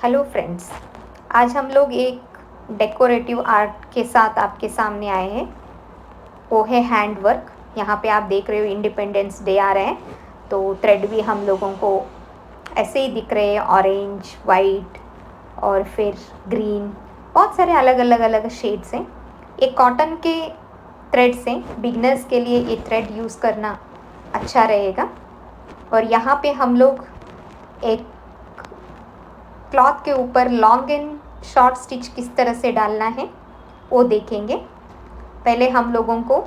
Hello friends. आज हम लोग एक डेकोरेटिव आर्ट के साथ आपके सामने आए हैं। वो है हैंड वर्क। यहाँ पे आप देख रहे हो इंडिपेंडेंस डे आ रहे हैं, तो थ्रेड भी हम लोगों को ऐसे ही दिख रहे हैं, ऑरेंज, वाइट और फिर ग्रीन। बहुत सारे अलग अलग शेड्स हैं। ये कॉटन के थ्रेड्स हैं। बिगनर्स के लिए ये थ्रेड यूज़ करना अच्छा रहेगा। और यहाँ पे हम लोग एक क्लॉथ के ऊपर लॉन्ग एंड शॉर्ट स्टिच किस तरह से डालना है वो देखेंगे। पहले हम लोगों को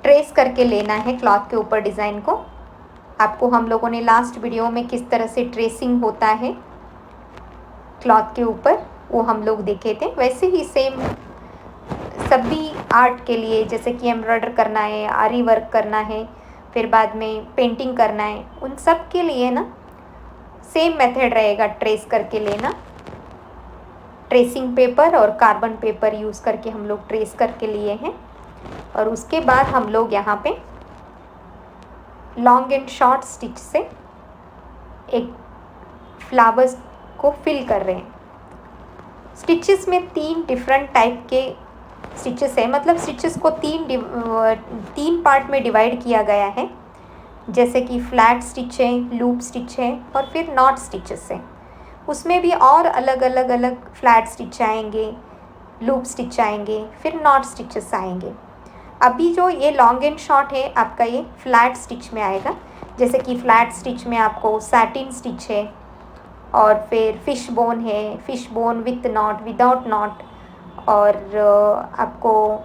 ट्रेस करके लेना है क्लॉथ के ऊपर डिज़ाइन को। आपको हम लोगों ने लास्ट वीडियो में किस तरह से ट्रेसिंग होता है क्लॉथ के ऊपर वो हम लोग देखे थे। वैसे ही सेम सभी आर्ट के लिए, जैसे कि एम्ब्रॉयडर करना है, आरी वर्क करना है, फिर बाद में पेंटिंग करना है, उन सब के लिए ना सेम मेथड रहेगा ट्रेस करके लेना। ट्रेसिंग पेपर और कार्बन पेपर यूज़ करके हम लोग ट्रेस करके लिए हैं। और उसके बाद हम लोग यहाँ पे लॉन्ग एंड शॉर्ट स्टिच से एक फ्लावर्स को फिल कर रहे हैं। स्टिचेस में 3 डिफरेंट टाइप के स्टिचेस है, मतलब स्टिचेस को तीन पार्ट में डिवाइड किया गया है। जैसे कि फ्लैट स्टिच है, लूप स्टिच है और फिर नॉट स्टिचेस है। उसमें भी और अलग फ्लैट स्टिच आएंगे, लूप स्टिच आएंगे, फिर नॉट स्टिचेस आएंगे। अभी जो ये लॉन्ग एंड शॉर्ट है आपका, ये फ्लैट स्टिच में आएगा। जैसे कि फ्लैट स्टिच में आपको सैटिन स्टिच है और फिर फिश बोन है, fish bone with not, without not, और आपको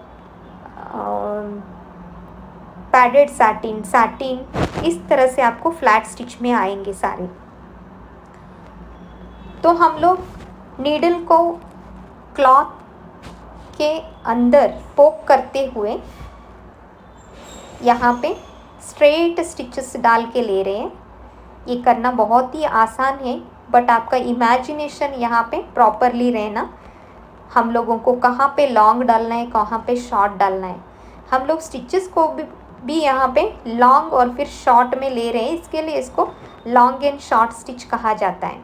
पैडेड सैटिन, इस तरह से आपको फ्लैट स्टिच में आएंगे सारे। तो हम लोग नीडल को क्लॉथ के अंदर पोक करते हुए यहाँ पे स्ट्रेट स्टिचेस डाल के ले रहे हैं। ये करना बहुत ही आसान है, बट आपका इमेजिनेशन यहाँ पे प्रॉपरली रहना। हम लोगों को कहाँ पे लॉन्ग डालना है, कहाँ पे शॉर्ट डालना है। हम लोग स्टिचेस को भी यहाँ पे लॉन्ग और फिर शॉर्ट में ले रहे हैं, इसके लिए इसको लॉन्ग एंड शॉर्ट स्टिच कहा जाता है।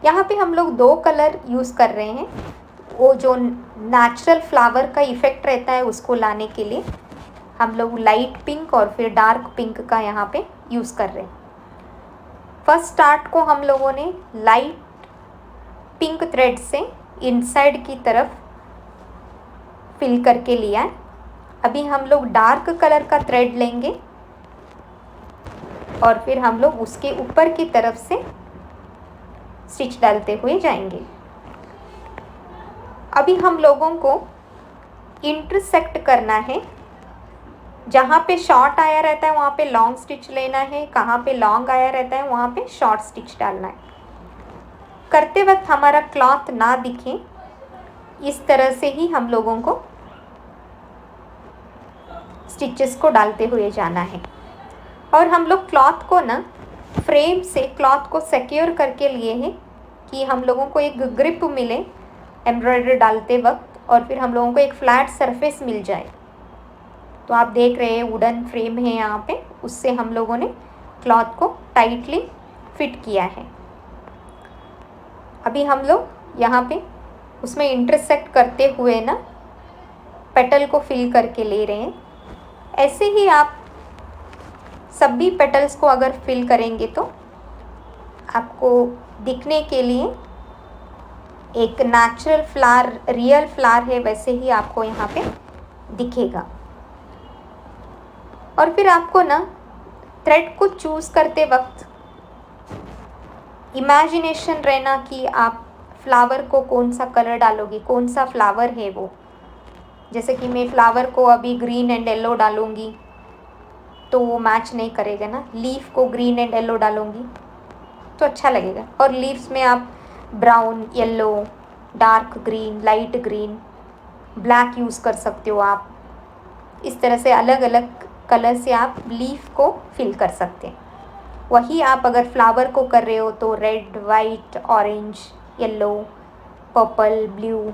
यहाँ पे हम लोग 2 कलर यूज़ कर रहे हैं। वो जो नेचुरल फ्लावर का इफ़ेक्ट रहता है उसको लाने के लिए हम लोग लाइट पिंक और फिर डार्क पिंक का यहाँ पे यूज़ कर रहे हैं। फर्स्ट स्टार्ट को हम लोगों ने लाइट पिंक थ्रेड से इनसाइड की तरफ फिल करके लिया है। अभी हम लोग डार्क कलर का थ्रेड लेंगे और फिर हम लोग उसके ऊपर की तरफ से स्टिच डालते हुए जाएंगे। अभी हम लोगों को इंटरसेक्ट करना है। जहाँ पे शॉर्ट आया रहता है वहाँ पे लॉन्ग स्टिच लेना है, कहाँ पे लॉन्ग आया रहता है वहाँ पे शॉर्ट स्टिच डालना है। करते वक्त हमारा क्लॉथ ना दिखे, इस तरह से ही हम लोगों को स्टिचेस को डालते हुए जाना है। और हम लोग क्लॉथ को ना फ्रेम से क्लॉथ को सिक्योर करके लिए हैं कि हम लोगों को एक ग्रिप मिले एम्ब्रॉयडरी डालते वक्त, और फिर हम लोगों को एक फ्लैट सरफेस मिल जाए। तो आप देख रहे हैं वुडन फ्रेम है यहाँ पे, उससे हम लोगों ने क्लॉथ को टाइटली फिट किया है। अभी हम लोग यहाँ पे उसमें इंटरसेक्ट करते हुए ना पेटल को फिल करके ले रहे हैं। ऐसे ही आप सभी पेटल्स को अगर फिल करेंगे तो आपको दिखने के लिए एक नेचुरल फ्लावर, रियल फ्लावर है वैसे ही आपको यहाँ पे दिखेगा। और फिर आपको ना थ्रेड को चूज़ करते वक्त इमेजिनेशन रहना कि आप फ्लावर को कौन सा कलर डालोगे, कौन सा फ्लावर है वो। जैसे कि मैं फ्लावर को अभी ग्रीन एंड येलो डालूँगी तो वो मैच नहीं करेगा ना। लीफ को ग्रीन एंड येलो डालूँगी तो अच्छा लगेगा। और लीव्स में आप brown, yellow, dark green, light green, black use कर सकते हो आप। इस तरह से अलग अलग कलर से आप लीफ को फिल कर सकते हैं। वही आप अगर फ्लावर को कर रहे हो तो red, white, orange, yellow, purple, blue,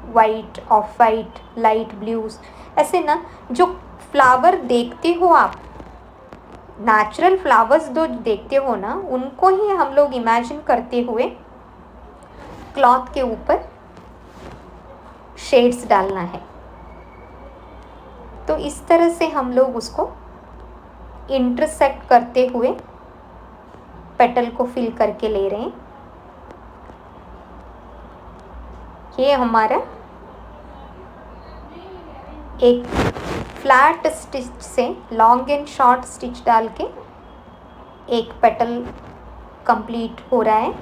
white, of white, light blues, ऐसे ना जो फ्लावर देखते हो आप नेचुरल फ्लावर्स जो देखते हो ना, उनको ही हम लोग इमेजिन करते हुए क्लॉथ के ऊपर शेड्स डालना है। तो इस तरह से हम लोग उसको इंटरसेक्ट करते हुए पेटल को फिल करके ले रहे हैं। ये हमारा एक फ्लैट स्टिच से लॉन्ग एंड शॉर्ट स्टिच डाल के एक पेटल कंप्लीट हो रहा है।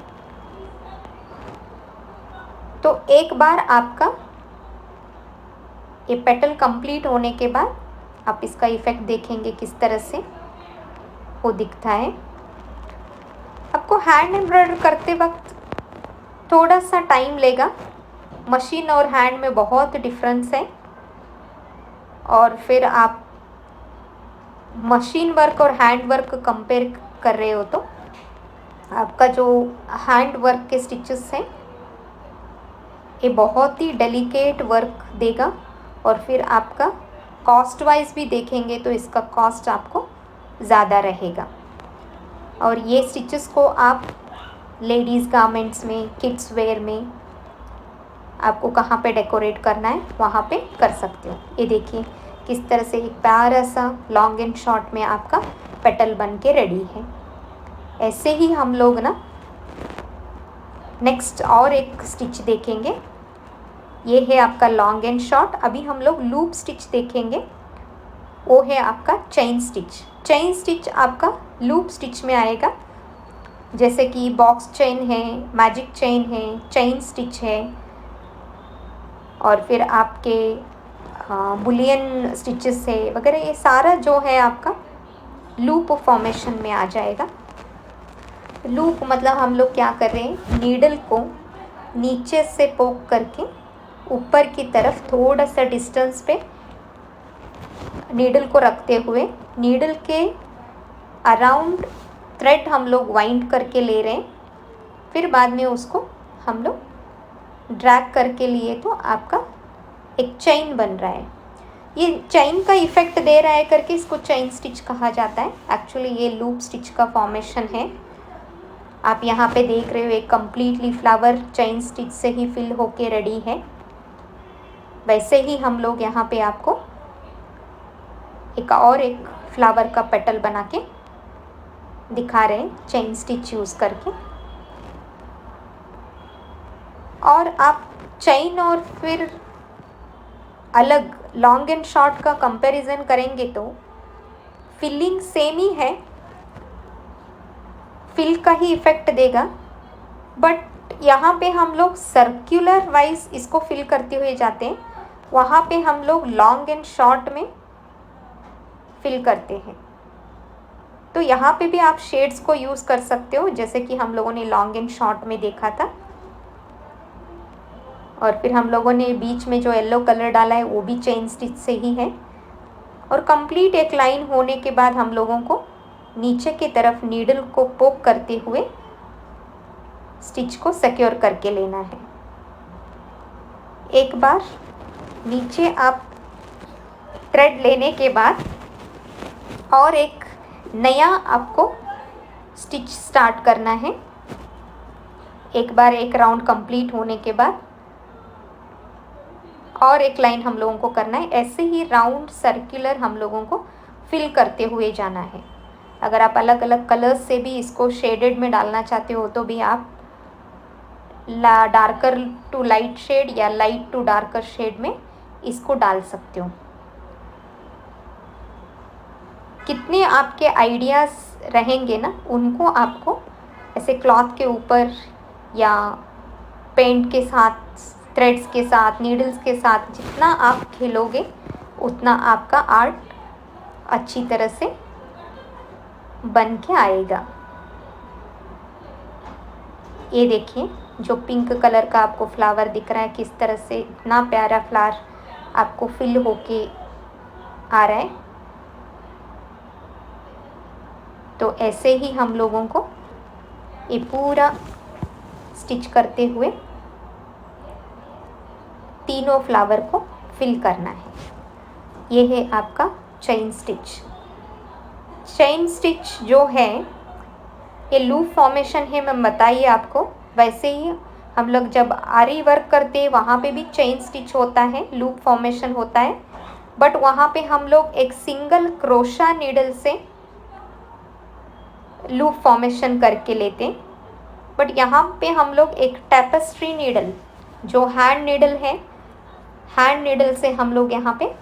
तो एक बार आपका ये पेटल कंप्लीट होने के बाद आप इसका इफ़ेक्ट देखेंगे किस तरह से वो दिखता है। आपको हैंड एम्ब्रॉयडर करते वक्त थोड़ा सा टाइम लेगा, मशीन और हैंड में बहुत डिफरेंस है। और फिर आप मशीन वर्क और हैंड वर्क कंपेयर कर रहे हो तो आपका जो हैंड वर्क के स्टिचेस हैं ये बहुत ही डेलिकेट वर्क देगा। और फिर आपका कॉस्ट वाइज भी देखेंगे तो इसका कॉस्ट आपको ज़्यादा रहेगा। और ये स्टिचेस को आप लेडीज़ गारमेंट्स में, किड्स वेयर में आपको कहाँ पे डेकोरेट करना है वहाँ पे कर सकते हो। ये देखिए किस तरह से एक प्यारा सा लॉन्ग एंड शॉर्ट में आपका पेटल बन के रेडी है। ऐसे ही हम लोग ना नेक्स्ट और एक स्टिच देखेंगे। ये है आपका लॉन्ग एंड शॉर्ट। अभी हम लोग लूप स्टिच देखेंगे, वो है आपका चेन स्टिच। चेन स्टिच आपका लूप स्टिच में आएगा, जैसे कि बॉक्स चेन है, मैजिक चेन है, चेन स्टिच है, और फिर आपके बुलियन स्टिचेस है वगैरह। ये सारा जो है आपका लूप फॉर्मेशन में आ जाएगा। लूप मतलब हम लोग क्या कर रहे हैं, नीडल को नीचे से पोक करके ऊपर की तरफ थोड़ा सा डिस्टेंस पे नीडल को रखते हुए नीडल के अराउंड थ्रेड हम लोग वाइंड करके ले रहे हैं। फिर बाद में उसको हम लोग ड्रैग करके लिए तो आपका एक चेन बन रहा है। ये चेन का इफ़ेक्ट दे रहा है करके इसको चेन स्टिच कहा जाता है। एक्चुअली ये लूप स्टिच का फॉर्मेशन है। आप यहाँ पे देख रहे हो एक कम्प्लीटली फ्लावर चेन स्टिच से ही फिल होके रेडी है। वैसे ही हम लोग यहाँ पे आपको एक फ्लावर का पेटल बना के दिखा रहे हैं चेन स्टिच यूज़ करके। और आप चेन और फिर अलग लॉन्ग एंड शॉर्ट का कंपैरिजन करेंगे तो फिलिंग सेम ही है, फिल का ही इफ़ेक्ट देगा। बट यहाँ पे हम लोग सर्कुलर वाइज इसको फिल करते हुए जाते हैं, वहाँ पे हम लोग लॉन्ग एंड शॉर्ट में फिल करते हैं। तो यहाँ पे भी आप शेड्स को यूज़ कर सकते हो, जैसे कि हम लोगों ने लॉन्ग एंड शॉर्ट में देखा था। और फिर हम लोगों ने बीच में जो येलो कलर डाला है वो भी चेन स्टिच से ही है। और कंप्लीट एक लाइन होने के बाद हम लोगों को नीचे की तरफ नीडल को पोक करते हुए स्टिच को सिक्योर करके लेना है। एक बार नीचे आप थ्रेड लेने के बाद और एक नया आपको स्टिच स्टार्ट करना है। एक बार एक राउंड कंप्लीट होने के बाद और एक लाइन हम लोगों को करना है। ऐसे ही राउंड सर्कुलर हम लोगों को फिल करते हुए जाना है। अगर आप अलग अलग कलर्स से भी इसको शेडेड में डालना चाहते हो तो भी आप डार्कर टू लाइट शेड या लाइट टू डार्कर शेड में इसको डाल सकते हो। कितने आपके आइडियाज़ रहेंगे ना, उनको आपको ऐसे क्लॉथ के ऊपर या पेंट के साथ, थ्रेड्स के साथ, नीडल्स के साथ जितना आप खेलोगे उतना आपका आर्ट अच्छी तरह से बन के आएगा। ये देखिए जो पिंक कलर का आपको फ्लावर दिख रहा है, किस तरह से इतना प्यारा फ्लावर आपको फिल होके आ रहा है। तो ऐसे ही हम लोगों को ये पूरा स्टिच करते हुए तीनों फ्लावर को फिल करना है। ये है आपका चेन स्टिच। चेन स्टिच जो है ये लूप फॉर्मेशन है, मैं बताइए आपको। वैसे ही हम लोग जब आरी वर्क करते हैं वहाँ पे भी चेन स्टिच होता है, लूप फॉर्मेशन होता है, बट वहाँ पे हम लोग एक सिंगल क्रोशा नीडल से लूप फॉर्मेशन करके लेते हैं। बट यहाँ पे हम लोग एक टेपेस्ट्री नीडल जो हैंड नीडल है, हैंड नीडल से हम लोग यहाँ पे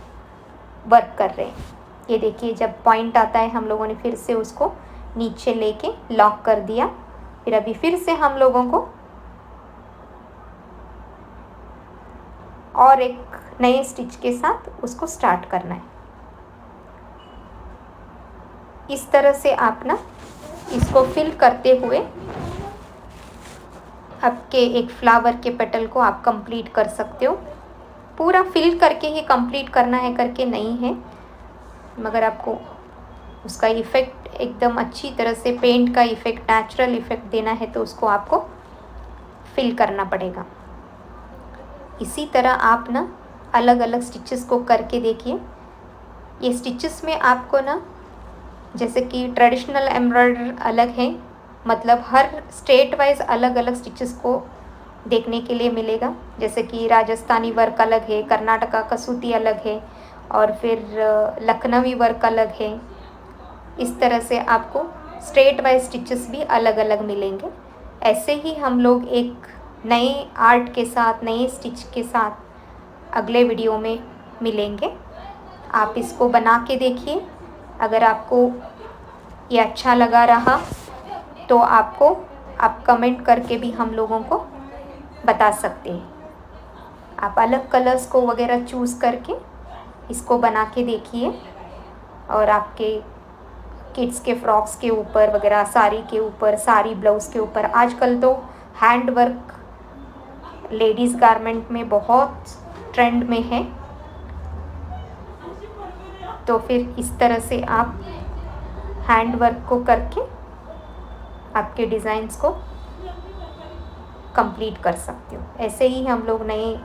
वर्क कर रहे हैं। ये देखिए जब पॉइंट आता है हम लोगों ने फिर से उसको नीचे लेके लॉक कर दिया। फिर अभी फिर से हम लोगों को और एक नए स्टिच के साथ उसको स्टार्ट करना है। इस तरह से आप ना इसको फिल करते हुए आपके एक फ्लावर के पेटल को आप कंप्लीट कर सकते हो। पूरा फिल करके ही कंप्लीट करना है करके नहीं है, मगर आपको उसका इफ़ेक्ट एकदम अच्छी तरह से पेंट का इफ़ेक्ट, नेचुरल इफ़ेक्ट देना है तो उसको आपको फिल करना पड़ेगा। इसी तरह आप ना अलग अलग स्टिचेस को करके देखिए। ये स्टिचेस में आपको ना जैसे कि ट्रेडिशनल एम्ब्रॉयडर अलग है, मतलब हर स्टेट वाइज अलग अलग स्टिचेस को देखने के लिए मिलेगा। जैसे कि राजस्थानी वर्क अलग है, कर्नाटका कसूती अलग है, और फिर लखनवी वर्क अलग है। इस तरह से आपको स्टेट वाइज स्टिचेस भी अलग अलग मिलेंगे। ऐसे ही हम लोग एक नए आर्ट के साथ, नए स्टिच के साथ अगले वीडियो में मिलेंगे। आप इसको बना के देखिए। अगर आपको ये अच्छा लगा रहा तो आप कमेंट करके भी हम लोगों को बता सकते हैं। आप अलग कलर्स को वगैरह चूज़ करके इसको बना के देखिए, और आपके किड्स के फ्रॉक्स के ऊपर वगैरह, साड़ी के ऊपर, साड़ी ब्लाउज़ के ऊपर, आजकल तो हैंड वर्क लेडीज़ गारमेंट में बहुत ट्रेंड में है। तो फिर इस तरह से आप हैंड वर्क को करके आपके डिज़ाइंस को कंप्लीट कर सकते हो। ऐसे ही हम लोग नए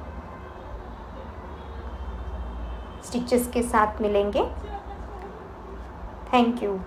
स्टिचेस के साथ मिलेंगे। Thank you.